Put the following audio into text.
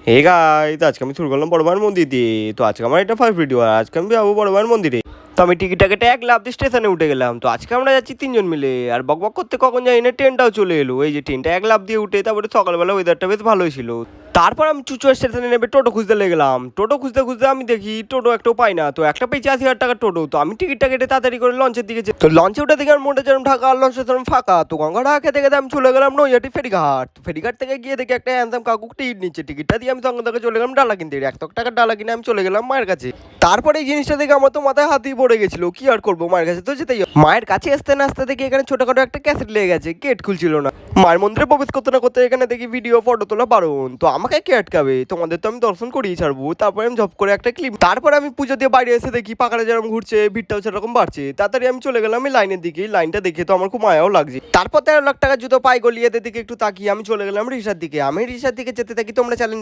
Hey guys, আজকে আমি শুরু করলাম বড় মায়ের মন্দির দিয়ে। তো আজকে আমার এটা ফার্স্ট ভিডিও, আর আজকে আমি যাবো বড় মায়ের মন্দিরে। তো আমি টিকিটটা কেটে এক লাফ দিয়ে স্টেশনে উঠে গেলাম। তো আজকে আমরা যাচ্ছি তিনজন মিলে, আর বক বক করতে কখন যাই না ট্রেনটাও চলে এলো। এই যে ট্রেনটা এক লাফ দিয়ে উঠে, তারপরে সকালবেলা ওয়েদারটা বেশ ভালোই ছিল। তারপর আমি চুচুড়া স্টেশনে নেমে টোটো খুঁজতে লেগে গেলাম। টোটো খুঁজতে খুঁজতে আমি দেখি টোটো একটাও পাই না। তো একটা পেয়েছি 80,000 টাকার টোটো। তো আমি টিকিটটা কেটে তাড়াতাড়ি করে লঞ্চের দিকে তো লঞ্চে উঠে দেখি আমার মোটে যেরকম ঢাকা, আর লঞ্চের যেরকম ফাঁকা। তো গঙ্গা ঢাকা খেতে খেতে আমি চলে গেলাম নৈহাটি ফেরিঘাট। তো ফেরিঘাট থেকে গিয়ে দেখি একটা হ্যান্ডসাম কাকু টিকিট নিচ্ছে। টিকিটটা দিয়ে আমি সঙ্গে সঙ্গে চলে গেলাম ডালা কিনতে। 100 টাকার ডালা কিনে আমি চলে গেলাম মায়ের কাছে। তারপরে এই জিনিসটা দেখে আমার তো মাথায় হাতই পড়ে গেছিল। কি আর করবো, মায়ের কাছে তো যেতেই হবে। মায়ের কাছে আসতে না আসতে দেখি এখানে ছোটখাটো একটা ক্যাসেট লেগে গেছে, গেট খুলছিল না। মায়ের মন্দিরে প্রবেশ করতে না করতে এখানে দেখি ভিডিও ফটো তোলা বারণ। তো আমাকে কে আটকাবে, তোমাদের তো আমি দর্শন করিয়ে ছাড়বো। তারপরে আমি ঝপ করে একটা ক্লিপ। তারপরে আমি পুজো দিয়ে বাইরে এসে দেখি পাকাটা যেরকম ঘুরছে, ভিড়টাও সেরকম বাড়ছে। তাড়াতাড়ি আমি চলে গেলাম এই লাইনের দিকে। লাইনটা দেখে তো আমার খুব মায়াও লাগছে। তারপর 13 লাখ টাকার জুতো পাই গলিয়ে দিকে একটু তাকিয়ে আমি চলে গেলাম রিসার দিকে। আমি রিসার দিকে যেতে থাকি। তোমরা চ্যালেঞ্জটা